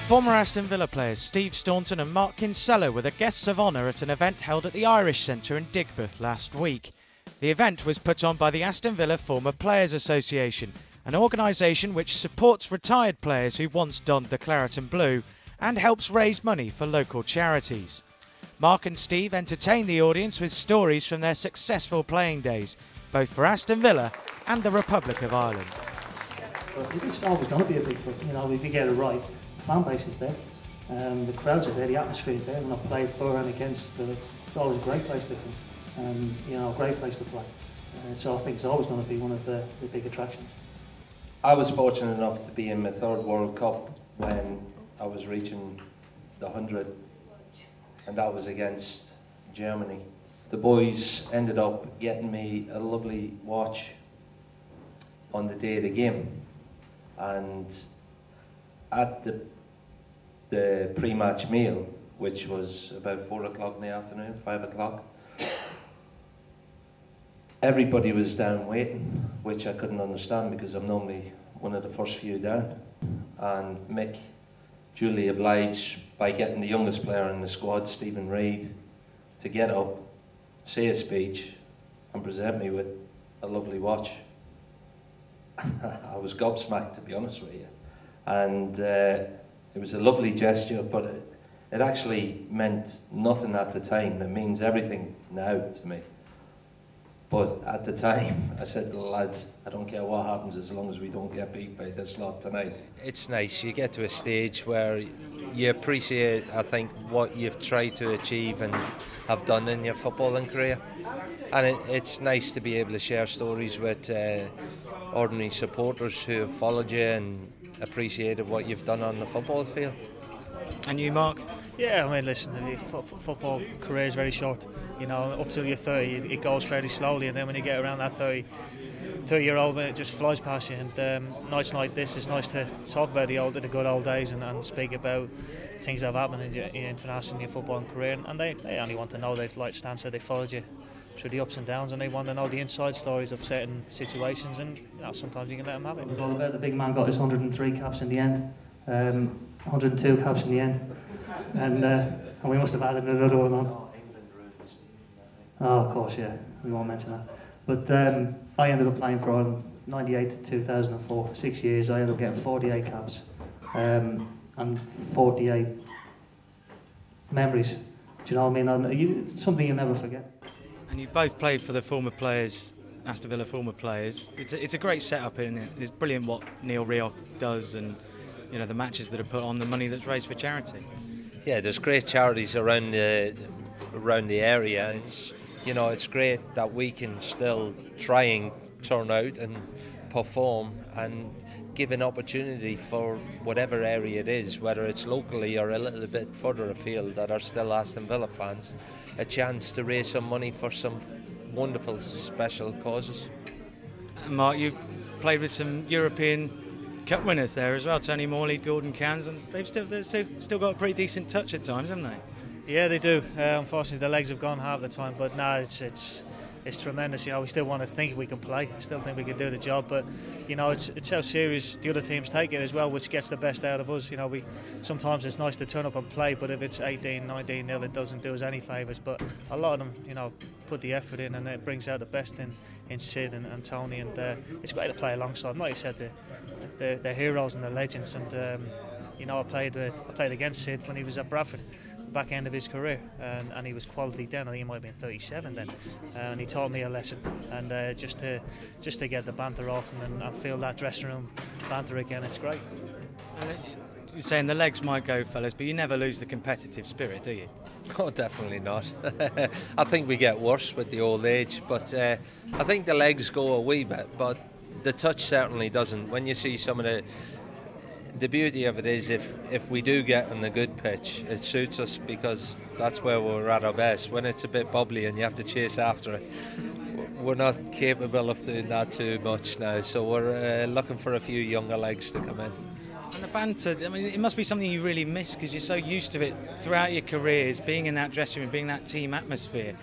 Former Aston Villa players Steve Staunton and Mark Kinsella were the guests of honour at an event held at the Irish Centre in Digbeth last week. The event was put on by the Aston Villa Former Players Association, an organisation which supports retired players who once donned the claret and blue and helps raise money for local charities. Mark and Steve entertained the audience with stories from their successful playing days, both for Aston Villa and the Republic of Ireland. Well, it's always going to be a big club, if you get it right. The fan base is there, the crowds are there, the atmosphere is there. When I've played for and against, it's always a great place to come, a great place to play. So I think it's always going to be one of the big attractions. I was fortunate enough to be in my third World Cup when I was reaching the 100, and that was against Germany. The boys ended up getting me a lovely watch on the day of the game, and at the pre-match meal, which was about 4 o'clock in the afternoon, 5 o'clock, everybody was down waiting, which I couldn't understand because I'm normally one of the first few down. And Mick duly obliged by getting the youngest player in the squad, Stephen Reid, to get up, say a speech and present me with a lovely watch. I was gobsmacked, to be honest with you. And it was a lovely gesture, but it actually meant nothing at the time. It means everything now to me. But at the time, I said to the lads, I don't care what happens as long as we don't get beat by this lot tonight. It's nice. You get to a stage where you appreciate, I think, what you've tried to achieve and have done in your footballing career. And it's nice to be able to share stories with ordinary supporters who have followed you and appreciated what you've done on the football field. And you, Mark? Yeah, listen, the football career is very short. Up till you're 30, it goes fairly slowly, and then when you get around that 30-year-old, it just flies past you. And nights like this, it's nice to talk about the good old days and speak about things that have happened in your international footballing career. And they only want to know, like Stan said, they followed you through the ups and downs, and they want to know the inside stories of certain situations, and sometimes you can let them have it. It was all about the big man got his 103 caps in the end, 102 caps in the end, and we must have added another one on. Oh, of course, yeah, we won't mention that. But I ended up playing for Ireland 98 to 2004, 6 years. I ended up getting 48 caps and 48 memories. Do you know what I mean? Something you'll never forget. And you both played for the former players, Aston Villa former players. It's a great setup, isn't it? It's brilliant what Neil Rioch does, and the matches that are put on, the money that's raised for charity. Yeah, there's great charities around the area. It's great that we can still try and turn out and perform and give an opportunity for whatever area it is, whether it's locally or a little bit further afield, that are still Aston Villa fans, a chance to raise some money for some wonderful special causes. Mark, you played with some European Cup winners there as well, Tony Morley, Gordon Cans, and they've still got a pretty decent touch at times, haven't they? Yeah, they do. Unfortunately, the legs have gone half the time, but no, it's tremendous. We still want to think we can play. I still think we can do the job, but it's how serious the other teams take it as well, which gets the best out of us. Sometimes it's nice to turn up and play, but if it's 18-19-0, it doesn't do us any favours. But a lot of them, put the effort in, and it brings out the best in Sid and Tony, and it's great to play alongside. Like you said, the heroes and the legends, and I played against Sid when he was at Bradford, back end of his career, and he was quality then. I think he might have been 37 then, and he taught me a lesson. And just to get the banter off and feel that dressing room banter again, it's great. You're saying the legs might go, fellas, but you never lose the competitive spirit, do you? Oh, definitely not. I think we get worse with the old age, but I think the legs go a wee bit, but the touch certainly doesn't. When you see some of the beauty of it is if we do get on a good pitch, it suits us because that's where we're at our best. When it's a bit bubbly and you have to chase after it, we're not capable of doing that too much now. So we're looking for a few younger legs to come in. And the banter, it must be something you really miss because you're so used to it throughout your careers, being in that dressing room, being in that team atmosphere.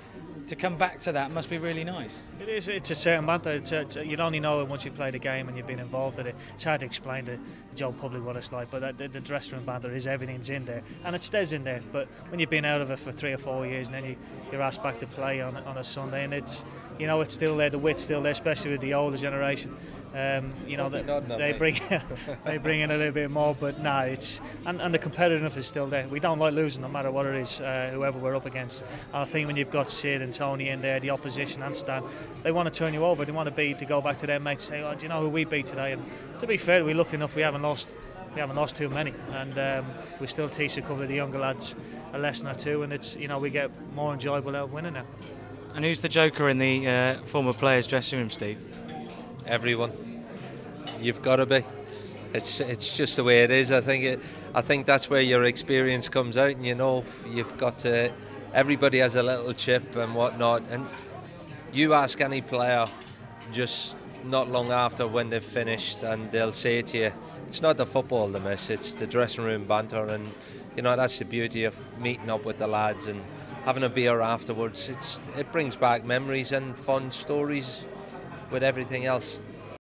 to come back to that must be really nice. It is. It's a certain banter. You'd only know it once you play the game and you've been involved in it. It's hard to explain to the general public what it's like, but the dressing room banter is, everything's in there, and it stays in there. But when you've been out of it for 3 or 4 years, and then you're asked back to play on a Sunday, and it's still there. The wit's still there, especially with the older generation. They bring in a little bit more, but and the competitiveness is still there. We don't like losing, no matter what it is, whoever we're up against. And I think when you've got Sid and Tony in there, the opposition and Stan, they want to turn you over. They want to go back to their mates and say, "Oh, do you know who we beat today?" And to be fair, we're lucky enough we haven't lost too many, and we still teach a couple of the younger lads a lesson or two, and it's we get more enjoyable out of winning now. And who's the joker in the former players' dressing room, Steve? Everyone. You've got to be. It's just the way it is. I think that's where your experience comes out, and you've got to. Everybody has a little chip and whatnot, and you ask any player just not long after when they've finished, and they'll say to you, it's not the football they miss, it's the dressing room banter, and that's the beauty of meeting up with the lads and having a beer afterwards. It brings back memories and fun stories with everything else.